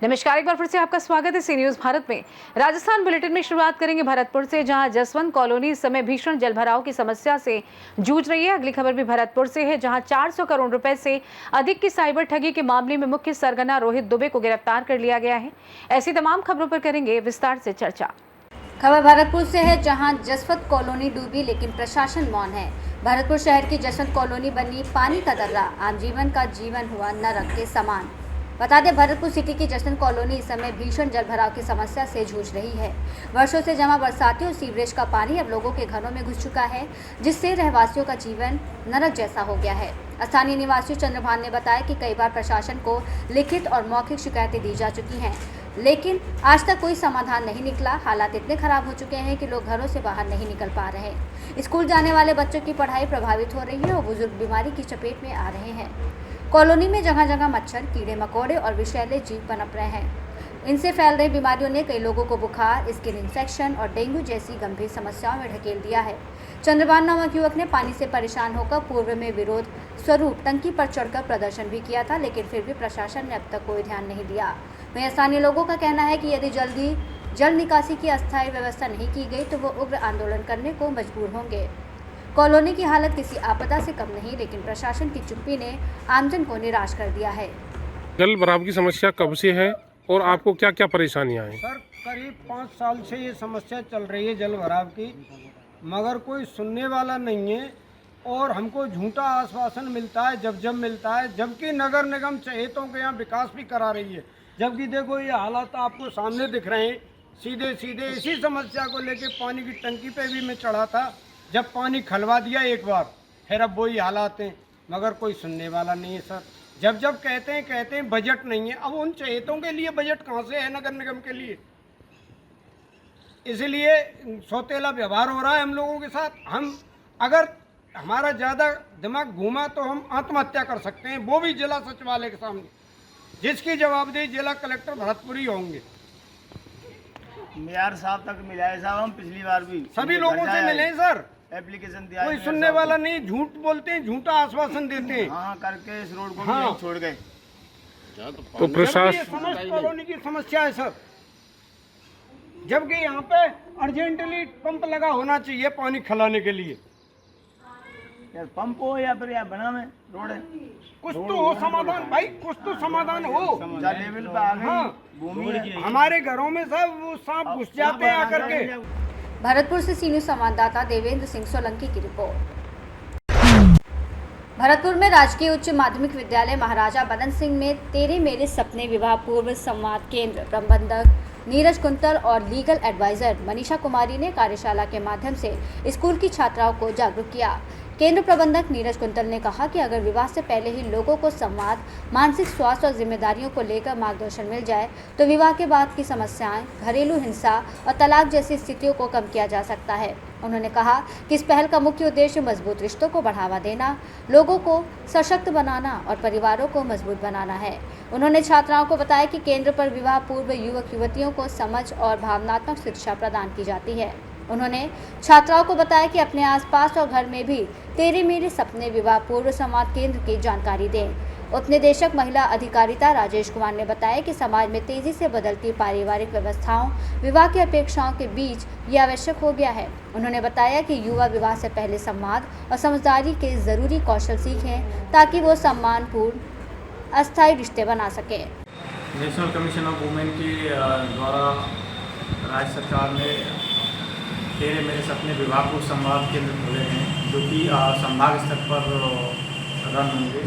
नमस्कार, एक बार फिर से आपका स्वागत है सी न्यूज भारत में। राजस्थान बुलेटिन में शुरुआत करेंगे भरतपुर से, जहां जसवंत कॉलोनी इस समय भीषण जलभराव की समस्या से जूझ रही है। अगली खबर भी भरतपुर से है, जहां 400 करोड़ रुपए से अधिक की साइबर ठगी के मामले में मुख्य सरगना रोहित दुबे को गिरफ्तार कर लिया गया है। ऐसी तमाम खबरों पर करेंगे विस्तार से चर्चा। खबर भरतपुर से है, जहां जसवंत कॉलोनी डूबी लेकिन प्रशासन मौन है। भरतपुर शहर की जसवंत कॉलोनी बनी पानी का दर्रा, आम जीवन का जीवन हुआ नरक के समान। बता दें, भरतपुर सिटी की जसवंत कॉलोनी इस समय भीषण जलभराव की समस्या से जूझ रही है। वर्षों से जमा बरसाती और सीवरेज का पानी अब लोगों के घरों में घुस चुका है, जिससे रहवासियों का जीवन नरक जैसा हो गया है। स्थानीय निवासी चंद्रभान ने बताया कि कई बार प्रशासन को लिखित और मौखिक शिकायतें दी जा चुकी हैं, लेकिन आज तक कोई समाधान नहीं निकला। हालात इतने खराब हो चुके हैं कि लोग घरों से बाहर नहीं निकल पा रहे। स्कूल जाने वाले बच्चों की पढ़ाई प्रभावित हो रही है और बुजुर्ग बीमारी की चपेट में आ रहे हैं। कॉलोनी में जगह जगह मच्छर, कीड़े मकोड़े और विषैले जीव पनप रहे हैं। इनसे फैल रही बीमारियों ने कई लोगों को बुखार, स्किन इन्फेक्शन और डेंगू जैसी गंभीर समस्याओं में ढकेल दिया है। चंद्रभान नामक युवक ने पानी से परेशान होकर पूर्व में विरोध स्वरूप टंकी पर चढ़कर प्रदर्शन भी किया था, लेकिन फिर भी प्रशासन ने अब तक कोई ध्यान नहीं दिया। वहीं स्थानीय लोगों का कहना है कि यदि जल्दी जल निकासी की अस्थायी व्यवस्था नहीं की गई तो वो उग्र आंदोलन करने को मजबूर होंगे। कॉलोनी की हालत किसी आपदा से कम नहीं, लेकिन प्रशासन की चुप्पी ने आमजन को निराश कर दिया है। जल भराव की समस्या कब से है और आपको क्या क्या परेशानियां हैं? सर, करीब 5 साल से ये समस्या चल रही है जल भराव की, मगर कोई सुनने वाला नहीं है और हमको झूठा आश्वासन मिलता है जब मिलता है, जबकि नगर निगम चहेतों के यहाँ विकास भी करा रही है। जबकि देखो ये हालात आपको सामने दिख रहे हैं। सीधे सीधे इसी समस्या को लेके पानी की टंकी पे भी मैं चढ़ा था, जब पानी खलवा दिया एक बार, फिर अब वही हालात हैं, मगर कोई सुनने वाला नहीं है। सर, जब कहते हैं बजट नहीं है। अब उन चहेतों के लिए बजट कहाँ से है नगर निगम के लिए? इसलिए सौतेला व्यवहार हो रहा है हम लोगों के साथ। हम अगर हमारा ज़्यादा दिमाग घूमा तो हम आत्महत्या कर सकते हैं, वो भी जिला सचिवालय के सामने, जिसकी जवाबदेही जिला कलेक्टर भरतपुरी होंगे। मेयर साहब तक मिला है साहब, हम पिछली बार भी सभी लोगों से मिले हैं सर, एप्लीकेशन दिया, कोई सुनने वाला नहीं। झूठ बोलते हैं, झूठा आश्वासन देते हैं। हाँ करके इस रोड को हाँ। भी छोड़ गए। तो प्रशासन समस्त कॉलोनी की समस्या है सर, जबकि यहाँ पे अर्जेंटली पंप लगा होना चाहिए पानी खिलाने के लिए। यार पंप हो या फिर या बना में रोड है, कुछ तो हो समाधान भाई, कुछ तो समाधान हो। लेवल पे आ गई हाँ, भूमि है। हमारे घरों में सब वो सांप घुस जाते हैं आकर के। भरतपुर से सी न्यूज संवाददाता देवेंद्र सिंह सोलंकी की रिपोर्ट। भरतपुर में राजकीय उच्च माध्यमिक विद्यालय महाराजा बदन सिंह में तेरे मेरे सपने विवाह पूर्व संवाद केंद्र प्रबंधक नीरज कुंतल और लीगल एडवाइजर मनीषा कुमारी ने कार्यशाला के माध्यम से स्कूल की छात्राओं को जागरूक किया। केंद्र प्रबंधक नीरज कुंतल ने कहा कि अगर विवाह से पहले ही लोगों को संवाद, मानसिक स्वास्थ्य और जिम्मेदारियों को लेकर मार्गदर्शन मिल जाए तो विवाह के बाद की समस्याएं, घरेलू हिंसा और तलाक जैसी स्थितियों को कम किया जा सकता है। उन्होंने कहा कि इस पहल का मुख्य उद्देश्य मजबूत रिश्तों को बढ़ावा देना, लोगों को सशक्त बनाना और परिवारों को मजबूत बनाना है। उन्होंने छात्राओं को बताया कि केंद्र पर विवाह पूर्व युवक युवतियों को समझ और भावनात्मक शिक्षा प्रदान की जाती है। उन्होंने छात्राओं को बताया कि अपने आसपास और घर में भी तेरे मेरे सपने विवाह पूर्व संवाद केंद्र की जानकारी दें। उपनिदेशक महिला अधिकारिता राजेश कुमार ने बताया कि समाज में तेजी से बदलती पारिवारिक व्यवस्थाओं, विवाह की अपेक्षाओं के बीच ये आवश्यक हो गया है। उन्होंने बताया कि युवा विवाह से पहले संवाद और समझदारी के जरूरी कौशल सीखें ताकि वो सम्मानपूर्ण अस्थायी रिश्ते बना सकें। नेशनल कमीशन ऑफ वुमेन के द्वारा राज्य सरकार ने तेरे मेरे सपने विवाह पूर्व संवाद केंद्र खोले हैं, जो कि संभाग स्तर पर रन होंगे।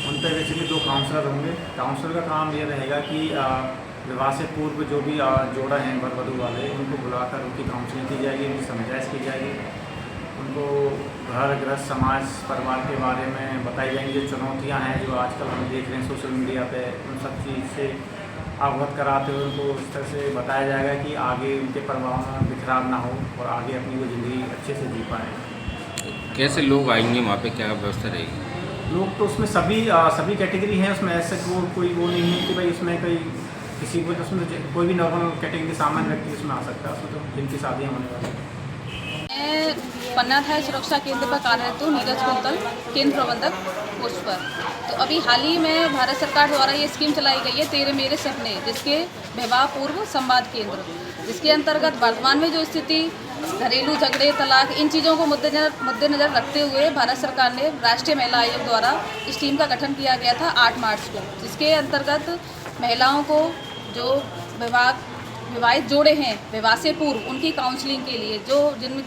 उन पर बेसिकली 2 काउंसलर होंगे। काउंसलर का काम ये रहेगा कि विवाह से पूर्व जो भी जोड़ा हैं वर वधू वाले, उनको बुलाकर उनकी काउंसलिंग की जाएगी, उनकी समझाइश की जाएगी, उनको घर गृहस्थ समाज परिवार के बारे में बताई जाएंगी। जो चुनौतियाँ हैं जो आजकल हम देख रहे हैं सोशल मीडिया पे, उन सब चीज़ से अवगत कराते हुए उनको उस तरह से बताया जाएगा कि आगे उनके परिवार में बिखराव ना हो और आगे अपनी वो ज़िंदगी अच्छे से जी पाएँ। कैसे लोग आएंगे वहाँ पे, क्या व्यवस्था रहेगी? लोग तो उसमें सभी कैटेगरी हैं, उसमें ऐसे कोई वो नहीं है कि भाई उसमें किसी को, उसमें कोई भी नॉर्मल कैटेगरी सामान्य व्यक्ति उसमें आ सकता है। उसमें तो जिनकी शादियाँ होने वाली हैं। मैं पन्ना थाई सुरक्षा केंद्र पर कार्यरत हूँ, नीरज कुंतल केंद्र प्रबंधक पोस्ट पर। तो अभी हाल ही में भारत सरकार द्वारा ये स्कीम चलाई गई है तेरे मेरे सपने, जिसके विवाह पूर्व संवाद केंद्र, जिसके अंतर्गत वर्तमान में जो स्थिति घरेलू झगड़े, तलाक, इन चीज़ों को मद्देनजर रखते हुए भारत सरकार ने राष्ट्रीय महिला आयोग द्वारा इस टीम का गठन किया गया था 8 मार्च को, जिसके अंतर्गत महिलाओं को जो विवाहित जोड़े हैं विवाह से पूर्व उनकी काउंसलिंग के लिए, जो जिनमें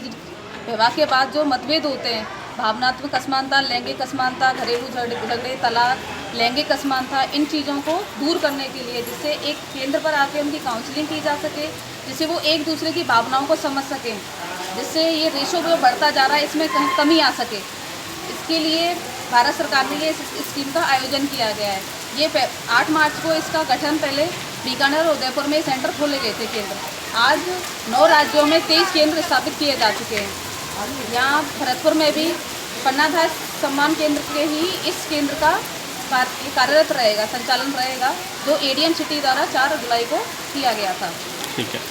विवाह के बाद जो मतभेद होते हैं, भावनात्मक असमानता, लैंगिक असमानता, घरेलू झगड़े, तलाक, लैंगिक असमानता, इन चीज़ों को दूर करने के लिए, जिससे एक केंद्र पर आके उनकी काउंसलिंग की जा सके, जिससे वो एक दूसरे की भावनाओं को समझ सकें, जिससे ये रेशो जो बढ़ता जा रहा है इसमें कमी आ सके। इसके लिए भारत सरकार ने ये स्कीम का आयोजन किया गया है। ये 8 मार्च को इसका गठन पहले बीकानेर और उदयपुर में सेंटर खोले गए थे केंद्र। आज 9 राज्यों में 23 केंद्र स्थापित किए जा चुके हैं। यहाँ भरतपुर में भी पन्ना थाई सम्मान केंद्र के ही इस केंद्र का कार्यरत रहेगा, संचालन रहेगा, जो एडीएम सिटी द्वारा 4 जुलाई को किया गया था। ठीक है।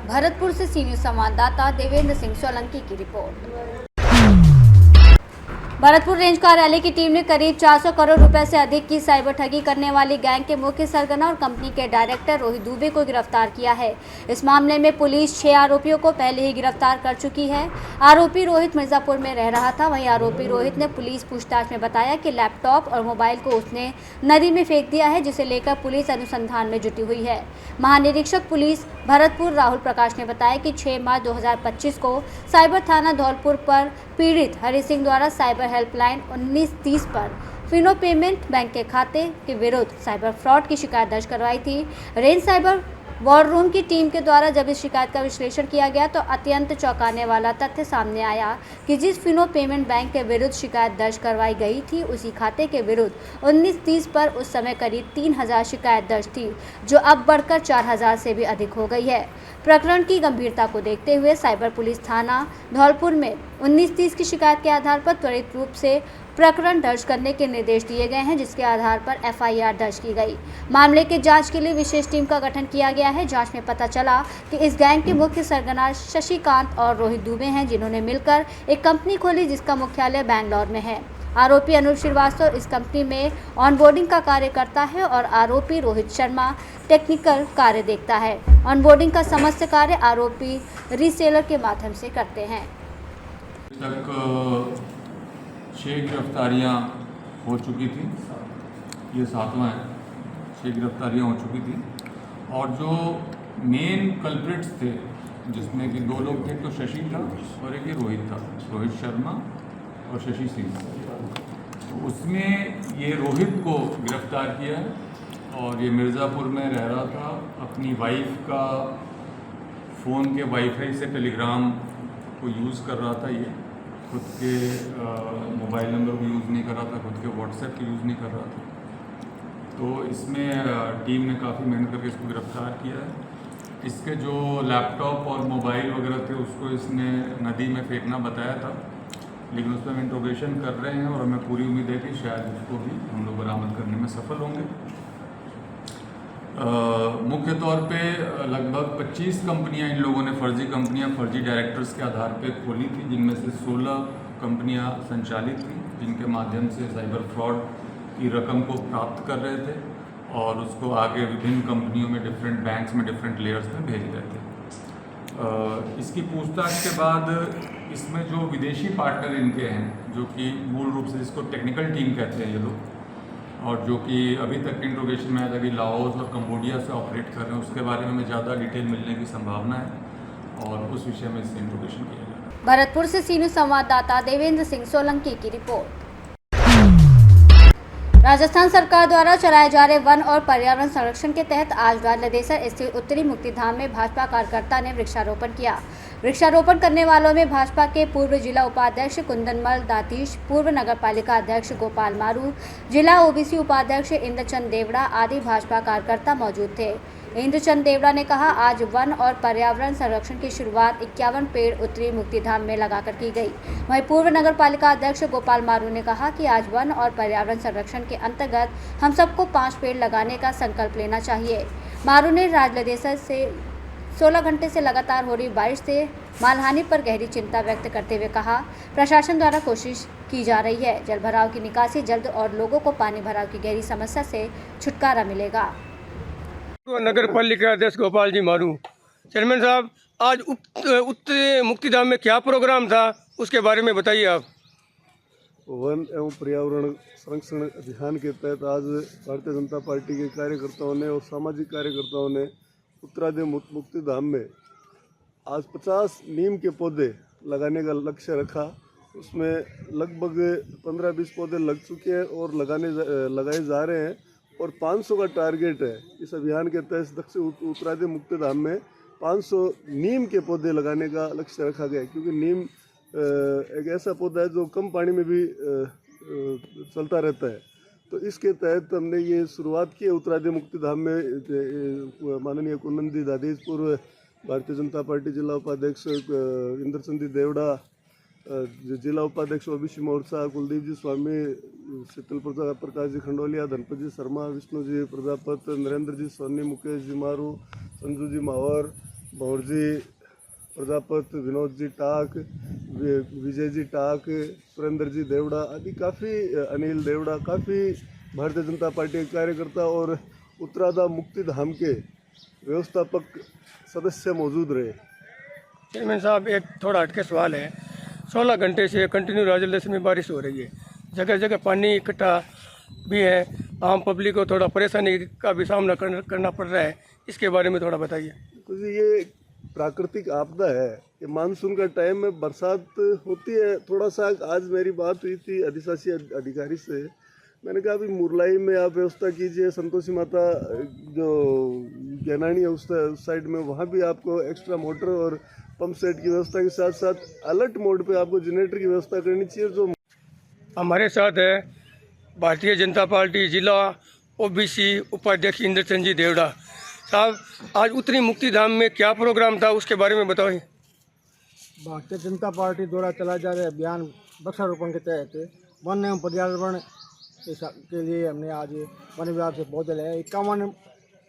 भरतपुर से सी न्यूज़ संवाददाता देवेंद्र सिंह सोलंकी की रिपोर्ट। भरतपुर रेंज कार्यालय की टीम ने करीब 400 करोड़ रुपए से अधिक की साइबर ठगी करने वाली गैंग के मुख्य सरगना और कंपनी के डायरेक्टर रोहित दुबे को गिरफ्तार किया है। इस मामले में पुलिस 6 आरोपियों को पहले ही गिरफ्तार कर चुकी है। आरोपी रोहित मिर्जापुर में रह रहा था। वहीं आरोपी रोहित ने पुलिस पूछताछ में बताया कि लैपटॉप और मोबाइल को उसने नदी में फेंक दिया है, जिसे लेकर पुलिस अनुसंधान में जुटी हुई है। महानिरीक्षक पुलिस भरतपुर राहुल प्रकाश ने बताया कि 6 मार्च 2025 को साइबर थाना धौलपुर पर पीड़ित हरि सिंह द्वारा साइबर हेल्पलाइन 1930 पर फिनो पेमेंट बैंक के खाते के विरुद्ध साइबर फ्रॉड की शिकायत दर्ज करवाई थी। रेंज साइबर वॉर रूम की टीम के द्वारा जब इस शिकायत का विश्लेषण किया गया तो अत्यंत चौंकाने वाला तथ्य सामने आया कि जिस फिनो पेमेंट बैंक के विरुद्ध शिकायत दर्ज करवाई गई थी, उसी खाते के विरुद्ध 1930 पर उस समय करीब 3000 शिकायत दर्ज थी, जो अब बढ़कर 4000 से भी अधिक हो गई है। प्रकरण की गंभीरता को देखते हुए साइबर पुलिस थाना धौलपुर में 1930 की शिकायत के आधार पर त्वरित रूप से प्रकरण दर्ज करने के निर्देश दिए गए हैं, जिसके आधार पर एफआईआर दर्ज की गई। मामले के जांच के लिए विशेष टीम का गठन किया गया है। जांच में पता चला कि इस गैंग के मुख्य सरगना शशिकांत और रोहित दुबे हैं, जिन्होंने मिलकर एक कंपनी खोली जिसका मुख्यालय बैंगलोर में है। आरोपी अनुज श्रीवास्तव इस कंपनी में ऑनबोर्डिंग का कार्य करता है और आरोपी रोहित शर्मा टेक्निकल कार्य देखता है। ऑनबोर्डिंग का समस्त कार्य आरोपी रीसेलर के माध्यम से करते हैं। तक 6 गिरफ्तारियां हो चुकी थी, ये 7वां है। 6 गिरफ्तारियां हो चुकी थी और जो मेन कल्प्रिट्स थे, जिसमें कि 2 लोग थे, तो शशि था और एक रोहित था, रोहित शर्मा और शशि सिंह। तो उसमें ये रोहित को गिरफ्तार किया है और ये मिर्ज़ापुर में रह रहा था। अपनी वाइफ का फ़ोन के वाईफाई से टेलीग्राम को यूज़ कर रहा था। ये खुद के मोबाइल नंबर को यूज़ नहीं कर रहा था, खुद के व्हाट्सएप को यूज़ नहीं कर रहा था। तो इसमें टीम ने काफ़ी मेहनत करके इसको गिरफ्तार किया है। इसके जो लैपटॉप और मोबाइल वगैरह थे उसको इसने नदी में फेंकना बताया था, लेकिन उस पर हम इंट्रोगेशन कर रहे हैं और हमें पूरी उम्मीद है कि शायद उसको भी हम लोग बरामद करने में सफल होंगे। मुख्य तौर पे लगभग 25 कंपनियां इन लोगों ने फर्जी कंपनियां फर्जी डायरेक्टर्स के आधार पे खोली थी, जिनमें से 16 कंपनियां संचालित थी, जिनके माध्यम से साइबर फ्रॉड की रकम को प्राप्त कर रहे थे और उसको आगे विभिन्न कंपनियों में, डिफरेंट बैंक्स में, डिफरेंट लेयर्स में भेज रहे थे। इसकी पूछताछ के बाद इसमें जो विदेशी पार्टनर इनके हैं, जो कि मूल रूप से जिसको टेक्निकल टीम कहते हैं ये लोग, और जो कि अभी तक इंट्रोगेशन में आया था कि लाओस और कंबोडिया से ऑपरेट कर रहे हैं, उसके बारे में हमें ज़्यादा डिटेल मिलने की संभावना है और उस विषय में इससे इंट्रोगेशन किया जाएगा। भरतपुर से सी न्यूज़ संवाददाता देवेंद्र सिंह सोलंकी की रिपोर्ट। राजस्थान सरकार द्वारा चलाए जा रहे वन और पर्यावरण संरक्षण के तहत आज राजलदेसर स्थित उत्तरी मुक्तिधाम में भाजपा कार्यकर्ता ने वृक्षारोपण किया। वृक्षारोपण करने वालों में भाजपा के पूर्व जिला उपाध्यक्ष कुंदनमल दातीश, पूर्व नगरपालिका अध्यक्ष गोपाल मारू, जिला ओबीसी उपाध्यक्ष इंद्रचंद देवड़ा आदि भाजपा कार्यकर्ता मौजूद थे। इंद्रचंद देवड़ा ने कहा, आज वन और पर्यावरण संरक्षण की शुरुआत 51 पेड़ उत्तरी मुक्तिधाम में लगाकर की गई। वहीं पूर्व नगरपालिका अध्यक्ष गोपाल मारू ने कहा कि आज वन और पर्यावरण संरक्षण के अंतर्गत हम सबको 5 पेड़ लगाने का संकल्प लेना चाहिए। मारू ने राजलदेसर 16 घंटे से लगातार हो रही बारिश से मालहानि पर गहरी चिंता व्यक्त करते हुए कहा, प्रशासन द्वारा कोशिश की जा रही है, जलभराव की निकासी जल्द और लोगों को पानी भराव की गहरी समस्या से छुटकारा मिलेगा। नगर पालिका अध्यक्ष गोपाल जी मारू। चेयरमैन साहब, आज उत्तर मुक्तिधाम में क्या प्रोग्राम था, उसके बारे में बताइए आप। वन एवं पर्यावरण संरक्षण अभियान के तहत आज भारतीय जनता पार्टी के कार्यकर्ताओं ने और सामाजिक कार्यकर्ताओं ने उत्तरादय मुक्तिधाम में आज 50 नीम के पौधे लगाने का लक्ष्य रखा। उसमें लगभग 15-20 पौधे लग चुके हैं और लगाए जा रहे हैं और 500 का टारगेट है। इस अभियान के तहत दक्षिण उत्तरादय मुक्तिधाम में 500 नीम के पौधे लगाने का लक्ष्य रखा गया है, क्योंकि नीम एक ऐसा पौधा है जो कम पानी में भी चलता रहता है। तो इसके तहत हमने ये शुरुआत की है। उत्तरादय मुक्तिधाम में माननीय कुनंदी दादेज, पूर्व भारतीय जनता पार्टी जिला उपाध्यक्ष इंद्रचंदी देवड़ा, जिला उपाध्यक्ष ओबीसी मोर्चा कुलदीप जी स्वामी, शीतल प्रकाश जी खंडोलिया, धनपत जी शर्मा, विष्णु जी प्रजापत, नरेंद्र जी सोनी, मुकेश जी मारू, संजू जी मावर, भौर जी प्रजापत, विनोद जी टाक, विजय जी टाक, सुरेंद्र जी देवड़ा आदि काफ़ी, अनिल देवड़ा, काफ़ी भारतीय जनता पार्टी के कार्यकर्ता और उत्तरादा मुक्तिधाम के व्यवस्थापक सदस्य मौजूद रहे। चेयरमैन साहब, एक थोड़ा हटके सवाल है। 16 घंटे से कंटिन्यू राजलक्ष्मी में बारिश हो रही है, जगह जगह पानी इकट्ठा भी है, आम पब्लिक को थोड़ा परेशानी का भी सामना करना पड़ रहा है, इसके बारे में थोड़ा बताइए। कुछ ये प्राकृतिक आपदा है, ये मानसून का टाइम में बरसात होती है। थोड़ा सा आज मेरी बात हुई थी अधिशासी अधिकारी से, मैंने कहा अभी मुरलाई में आप व्यवस्था कीजिए, संतोषी माता जो गैनानी है उस साइड में, वहाँ भी आपको एक्स्ट्रा मोटर और पंप सेट की व्यवस्था के साथ साथ अलर्ट मोड पे आपको जनरेटर की व्यवस्था करनी चाहिए। जो हमारे साथ है भारतीय जनता पार्टी जिला ओबीसी उपाध्यक्ष इंद्रचंद जी देवड़ा साहब। आज उत्तरी मुक्तिधाम में क्या प्रोग्राम था, उसके बारे में बताइए। भारतीय जनता पार्टी द्वारा चलाए जा रहे अभियान वृक्षारोपण के तहत वन एवं पर्यावरण के लिए हमने आज वन विभाग से पौधे लगाए। 51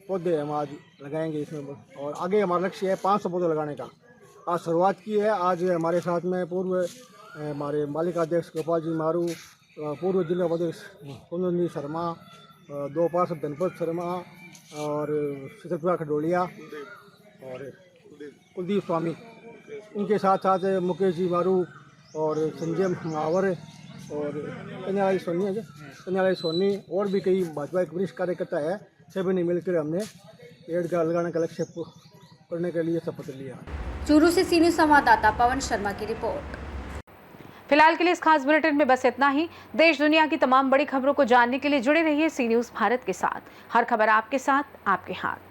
पौधे हम आज लगाएंगे इसमें, और आगे हमारा लक्ष्य है 500 पौधे लगाने का। आज शुरुआत की है। आज हमारे साथ में पूर्व हमारे पालिका अध्यक्ष गोपाल जी मारू, पूर्व जिला उपाध्यक्ष कुंदन शर्मा, 2 पार्षद धनपत शर्मा और शीतल खडोलिया और कुलदीप स्वामी, इनके साथ साथ मुकेश जी मारू और संजय मावर और कन्यालाई सोनी और भी कई भाजपा के वरिष्ठ कार्यकर्ता है। सभी ने मिलकर हमने पेड़ का लगाने का लक्ष्य करने के लिए शपथ लिया। चूरू से सी न्यूज़ संवाददाता पवन शर्मा की रिपोर्ट। फिलहाल के लिए इस खास बुलेटिन में बस इतना ही। देश दुनिया की तमाम बड़ी खबरों को जानने के लिए जुड़े रहिए सी न्यूज़ भारत के साथ। हर खबर आपके साथ, आपके हाथ।